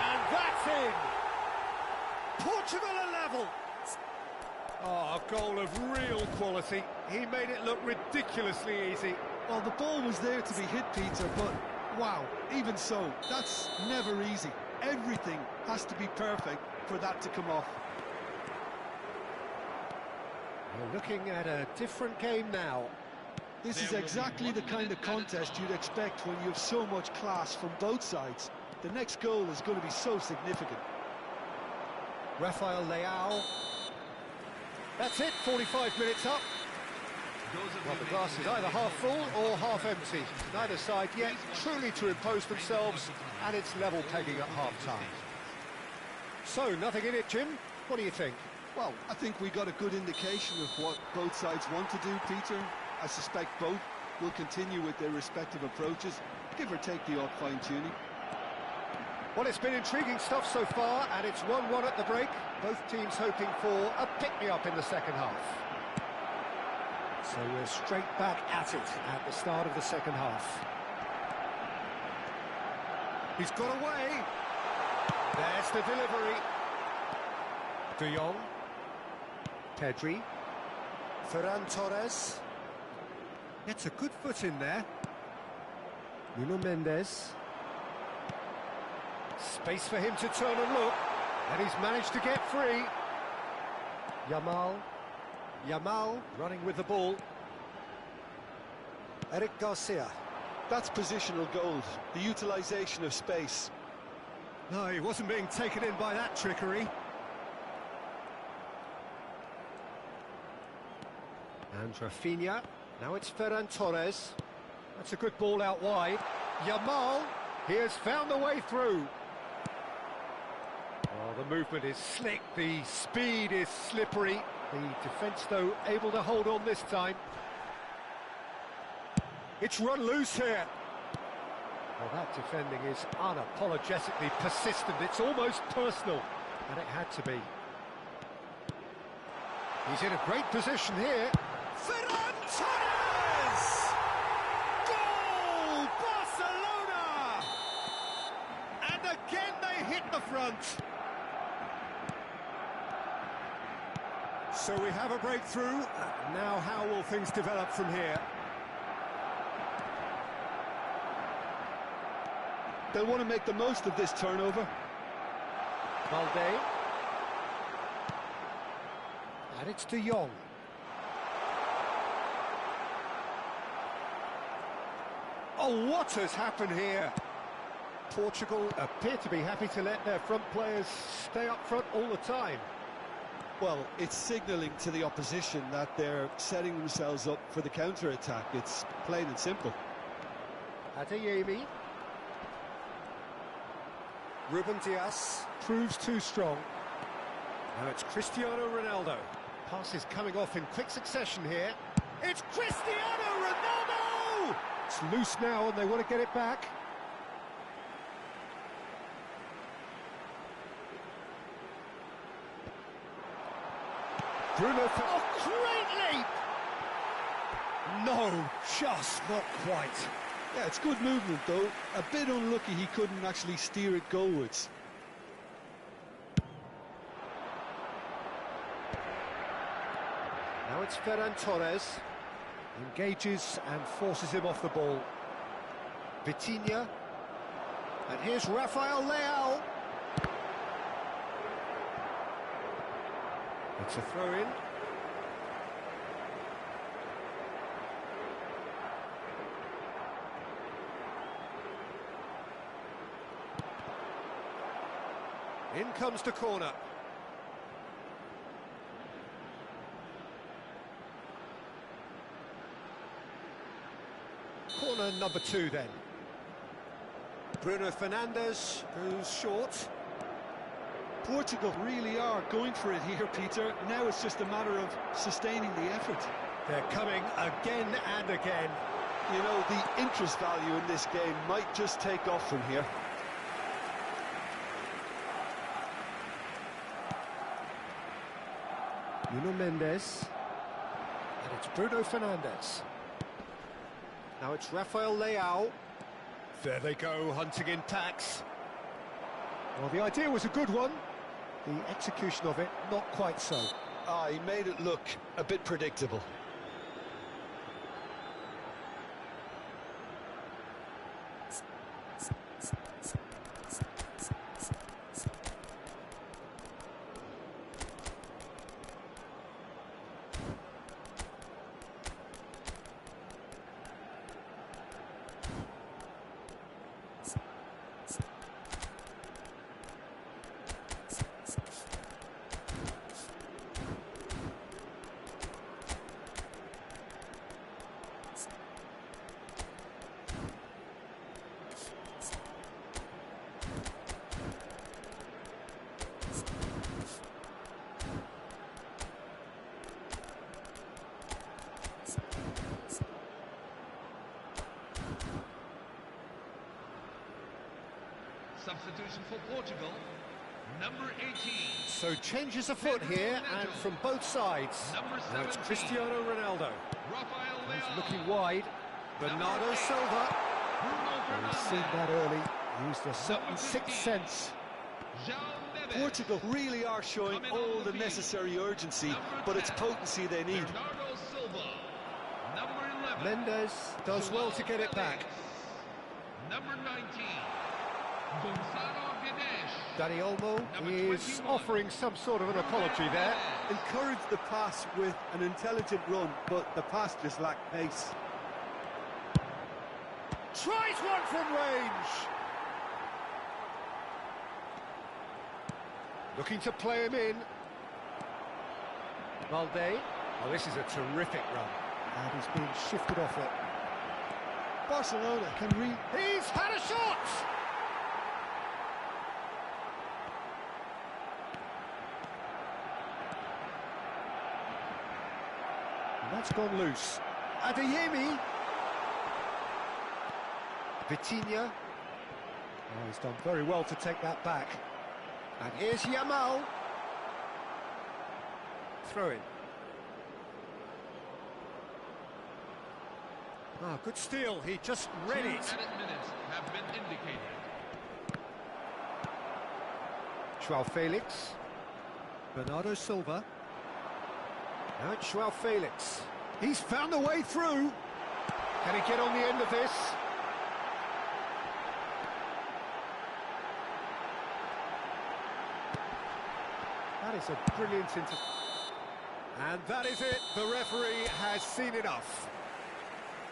And that's in. Portugal are level. Oh, a goal of real quality. He made it look ridiculously easy. Well, the ball was there to be hit, Peter, but wow, even so, that's never easy. Everything has to be perfect for that to come off. We're looking at a different game now. This is exactly the kind of contest you'd expect when you have so much class from both sides. The next goal is going to be so significant. Rafael Leao. That's it, 45 minutes up. Well, the glass is either half full or half empty. Neither side yet truly to impose themselves, and it's level pegging at half-time. So, nothing in it, Jim. What do you think? Well, I think we got a good indication of what both sides want to do, Peter. I suspect both will continue with their respective approaches, give or take the odd fine-tuning. Well, it's been intriguing stuff so far, and it's 1-1 at the break. Both teams hoping for a pick-me-up in the second half. So we're straight back at it at the start of the second half. He's got away. There's the delivery. De Jong. Pedri. Ferran Torres. Gets a good foot in there. Nuno Mendes. Space for him to turn and look. And he's managed to get free. Yamal running with the ball. Eric Garcia. That's positional gold, the utilisation of space. No, he wasn't being taken in by that trickery. And Rafinha. Now it's Ferran Torres. That's a good ball out wide. Yamal, he has found a way through. Oh, the movement is slick, the speed is slippery. The defence, though, able to hold on this time. It's run loose here. Well, that defending is unapologetically persistent. It's almost personal, and it had to be. He's in a great position here. Ferran Torres! Goal! Barcelona! And again they hit the front. So we have a breakthrough. Now how will things develop from here? They'll want to make the most of this turnover. Balde. And it's De Jong. Oh, what has happened here? Portugal appear to be happy to let their front players stay up front all the time. Well, it's signalling to the opposition that they're setting themselves up for the counter-attack. It's plain and simple. Adeyemi. Ruben Dias proves too strong. Now it's Cristiano Ronaldo. Pass is coming off in quick succession here. It's Cristiano Ronaldo! It's loose now and they want to get it back. Bruno, oh, great leap! No, just not quite. Yeah, it's good movement, though. A bit unlucky he couldn't actually steer it goalwards. Now it's Ferran Torres. Engages and forces him off the ball. Vitinha. And here's Rafael Leao. It's a throw-in. In comes the corner. Corner number 2 then. Bruno Fernandes goes short. Portugal really are going for it here, Peter. Now it's just a matter of sustaining the effort. They're coming again and again. You know, the interest value in this game might just take off from here. Nuno Mendes. And it's Bruno Fernandes. Now it's Rafael Leao. There they go, hunting in tacks. Well, the idea was a good one. The execution of it, not quite so. Ah, he made it look a bit predictable. Substitution for Portugal, number 18. So changes afoot here, and from both sides. Now it's Cristiano Ronaldo. Rafael He's Leao. looking wide. Bernardo Silva. Bruno He's seen that early. Used a certain sixth sense. João Neves. Portugal really are showing all the necessary urgency, but it's potency they need. Bernardo Silva, number 11. Mendes does well to get it back. Number 19. Gonzalo Guedes. Dani Olmo Number is 21. offering some sort of an apology there. Encourage the pass with an intelligent run, but the pass just lacked pace. Tries one from range. Looking to play him in. Valde. Oh, this is a terrific run. And he's being shifted off it. Barcelona can read. He's had a shot! And that's gone loose. Adeyemi. Vitinha. Oh, he's done very well to take that back. And here's Yamal. Throw in. Ah, good steal. He just read it. 2 added minutes have been indicated. João Felix. Bernardo Silva. Now it's João Felix. He's found a way through. Can he get on the end of this? That is a brilliant And that is it. The referee has seen enough.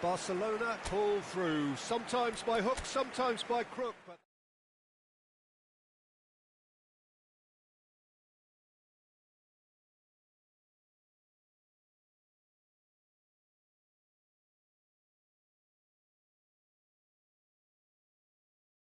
Barcelona pull through, sometimes by hook, sometimes by crook.